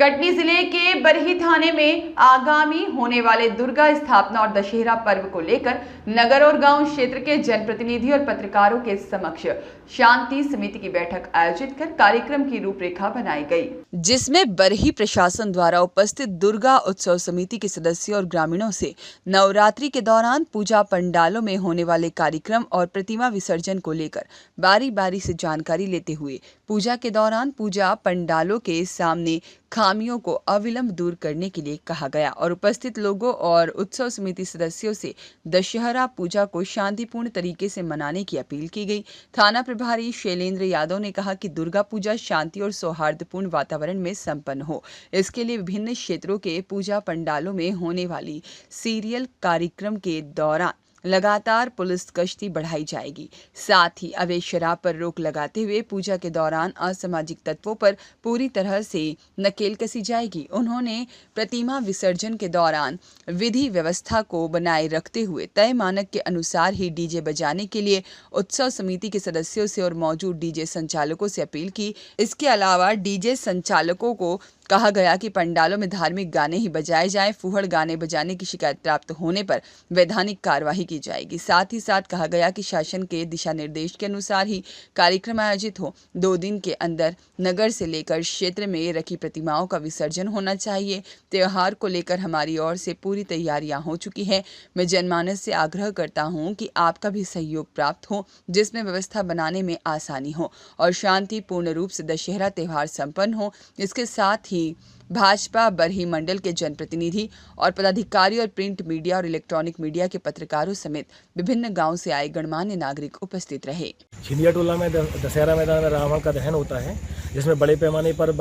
कटनी जिले के बरही थाने में आगामी होने वाले दुर्गा स्थापना और दशहरा पर्व को लेकर नगर और गांव क्षेत्र के जनप्रतिनिधि और पत्रकारों के समक्ष शांति समिति की बैठक आयोजित कर कार्यक्रम की रूपरेखा बनाई गई, जिसमें बरही प्रशासन द्वारा उपस्थित दुर्गा उत्सव समिति के सदस्यों और ग्रामीणों से नवरात्रि के दौरान पूजा पंडालों में होने वाले कार्यक्रम और प्रतिमा विसर्जन को लेकर बारी बारी से जानकारी लेते हुए पूजा के दौरान पूजा पंडालों के सामने खामियों को अविलंब दूर करने के लिए कहा गया और उपस्थित लोगों और उत्सव समिति सदस्यों से दशहरा पूजा को शांतिपूर्ण तरीके से मनाने की अपील की गई। थाना प्रभारी शैलेंद्र यादव ने कहा कि दुर्गा पूजा शांति और सौहार्दपूर्ण वातावरण में संपन्न हो, इसके लिए विभिन्न क्षेत्रों के पूजा पंडालों में होने वाली सीरियल कार्यक्रम के दौरान लगातार पुलिस गश्ती बढ़ाई जाएगी। साथ ही अवैध शराब पर रोक लगाते हुए पूजा के दौरान असामाजिक तत्वों पर पूरी तरह से नकेल कसी जाएगी। उन्होंने प्रतिमा विसर्जन के दौरान विधि व्यवस्था को बनाए रखते हुए तय मानक के अनुसार ही डीजे बजाने के लिए उत्सव समिति के सदस्यों से और मौजूद डीजे संचालकों से अपील की। इसके अलावा डीजे संचालकों को कहा गया कि पंडालों में धार्मिक गाने ही बजाए जाएं। फूहड़ गाने बजाने की शिकायत प्राप्त होने पर वैधानिक कार्यवाही की जाएगी। साथ ही साथ कहा गया कि शासन के दिशा निर्देश के अनुसार ही कार्यक्रम आयोजित हो। 2 दिन के अंदर नगर से लेकर क्षेत्र में रखी प्रतिमाओं का विसर्जन होना चाहिए। त्योहार को लेकर हमारी ओर से पूरी तैयारियां हो चुकी हैं। मैं जनमानस से आग्रह करता हूं कि आपका भी सहयोग प्राप्त हो, जिसमें व्यवस्था बनाने में आसानी हो और शांतिपूर्ण रूप से दशहरा त्योहार संपन्न हो। इसके साथ ही भाजपा बरही मंडल के जनप्रतिनिधि और पदाधिकारी और प्रिंट मीडिया और इलेक्ट्रॉनिक मीडिया के पत्रकारों समेत विभिन्न गांव से आए गणमान्य नागरिक उपस्थित रहे। छिंदिया टोला में दशहरा मैदान में रावण का दहन होता है, जिसमें बड़े पैमाने पर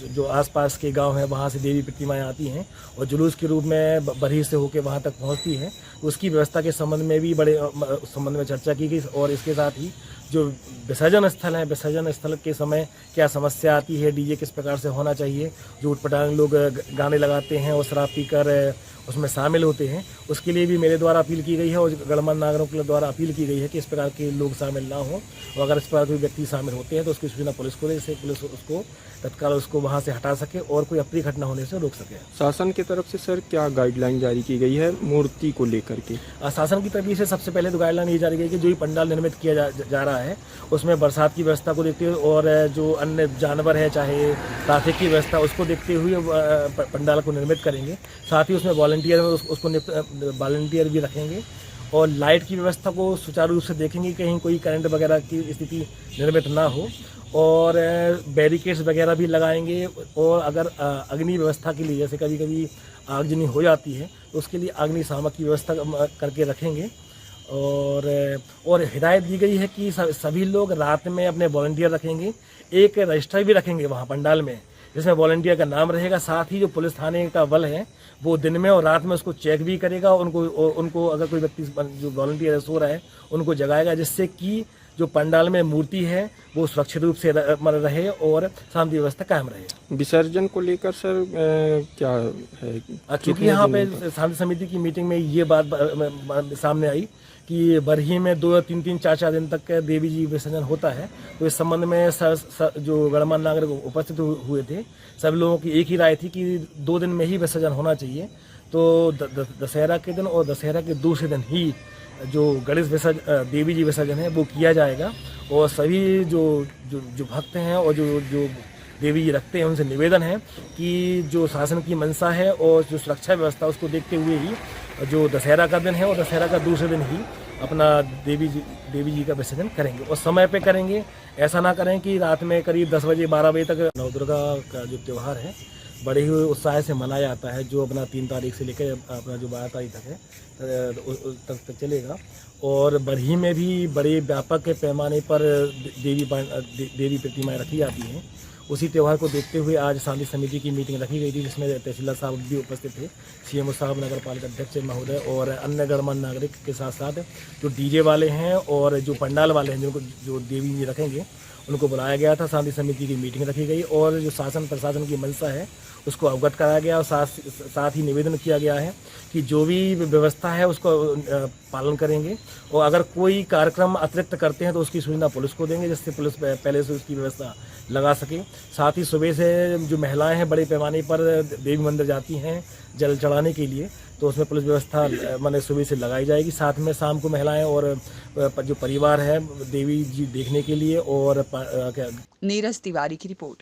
जो आसपास के गांव हैं वहां से देवी प्रतिमाएं आती हैं और जुलूस के रूप में बरही से होकर वहां तक पहुंचती है। उसकी व्यवस्था के संबंध में भी बड़े संबंध में चर्चा की गई और इसके साथ ही जो विसर्जन स्थल है, विसर्जन स्थल के समय क्या समस्या आती है, डीजे किस प्रकार से होना चाहिए, जो उटपटांग लोग गाने लगाते हैं और शराब पीकर उसमें शामिल होते हैं, उसके लिए भी मेरे द्वारा अपील की गई है और गणमान्य नागरिकों के द्वारा अपील की गई है कि इस प्रकार के लोग शामिल ना हो और अगर इस प्रकार कोई व्यक्ति शामिल होते हैं तो उसकी सूचना पुलिस को दे, जिससे पुलिस उसको तत्काल उसको वहां से हटा सके और कोई अप्रिय घटना होने से रोक सके। शासन की तरफ से सर क्या गाइडलाइन जारी की गई है मूर्ति को लेकर के? शासन की तरफ से सबसे पहले तो गाइडलाइन ये जारी की गई कि जो भी पंडाल निर्मित किया जा रहा है उसमें बरसात की व्यवस्था को देखते हुए और जो अन्य जानवर है चाहे ट्रैफिक की व्यवस्था उसको देखते हुए पंडाल को निर्मित करेंगे। साथ ही उसमें वॉलंटियर भी रखेंगे और लाइट की व्यवस्था को सुचारू रूप से देखेंगे, कहीं कोई करंट वगैरह की स्थिति निर्मित ना हो और बैरिकेड्स वगैरह भी लगाएंगे। और अगर अग्नि व्यवस्था के लिए जैसे कभी कभी आगजनी हो जाती है तो उसके लिए अग्नि शामक की व्यवस्था करके रखेंगे। और हिदायत दी गई है कि सभी लोग रात में अपने वॉलंटियर रखेंगे, एक रजिस्टर भी रखेंगे वहाँ पंडाल में जिसमें वॉलंटियर का नाम रहेगा। साथ ही जो पुलिस थाने का बल है वो दिन में और रात में उसको चेक भी करेगा और उनको अगर कोई व्यक्ति जो वॉलंटियर सो रहा है उनको जगाएगा, जिससे कि जो पंडाल में मूर्ति है वो सुरक्षित रूप से रहे और शांति व्यवस्था कायम रहे। विसर्जन को लेकर सर क्या है? क्योंकि यहाँ पे शांति समिति की मीटिंग में ये बात सामने आई कि बरही में 2, 3, 4 दिन तक देवी जी विसर्जन होता है, तो इस संबंध में जो गणमान्य नागरिक उपस्थित हुए थे सब लोगों की एक ही राय थी कि 2 दिन में ही विसर्जन होना चाहिए। तो दशहरा के दिन और दशहरा के दूसरे दिन ही जो गणेश देवी जी विसर्जन है वो किया जाएगा और सभी जो भक्त हैं और जो देवी जी रखते हैं उनसे निवेदन है कि जो शासन की मंशा है और जो सुरक्षा व्यवस्था उसको देखते हुए ही जो दशहरा का दिन है और दशहरा का दूसरे दिन ही अपना देवी जी का विसर्जन करेंगे और समय पे करेंगे। ऐसा ना करें कि रात में करीब 10 बजे 12 बजे तक नवदुर्गा का जो त्यौहार है बड़े ही उत्साह से मनाया जाता है, जो अपना 3 तारीख से लेकर अपना जो 12 तारीख तक है तक चलेगा। और बरही में भी बड़े व्यापक पैमाने पर देवी प्रतिमाएं रखी जाती हैं। उसी त्यौहार को देखते हुए आज शांति समिति की मीटिंग रखी गई थी, जिसमें तहसीलदार साहब भी उपस्थित थे, सीएमओ साहब, नगर पालिका अध्यक्ष महोदय और अन्य गणमान्य नागरिक के साथ साथ जो डीजे वाले हैं और जो पंडाल वाले हैं जो देवी जी रखेंगे उनको बुलाया गया था। शांति समिति की मीटिंग रखी गई और जो शासन प्रशासन की मंशा है उसको अवगत कराया गया और साथ ही निवेदन किया गया है कि जो भी व्यवस्था है उसको पालन करेंगे और अगर कोई कार्यक्रम अतिरिक्त करते हैं तो उसकी सूचना पुलिस को देंगे, जिससे पुलिस पहले से उसकी व्यवस्था लगा सके। साथ ही सुबह से जो महिलाएं हैं बड़े पैमाने पर देवी मंदिर जाती हैं जल चढ़ाने के लिए, तो उसमें पुलिस व्यवस्था मैंने सुबह से लगाई जाएगी। साथ में शाम को महिलाएं और जो परिवार है देवी जी देखने के लिए और नीरज तिवारी की रिपोर्ट।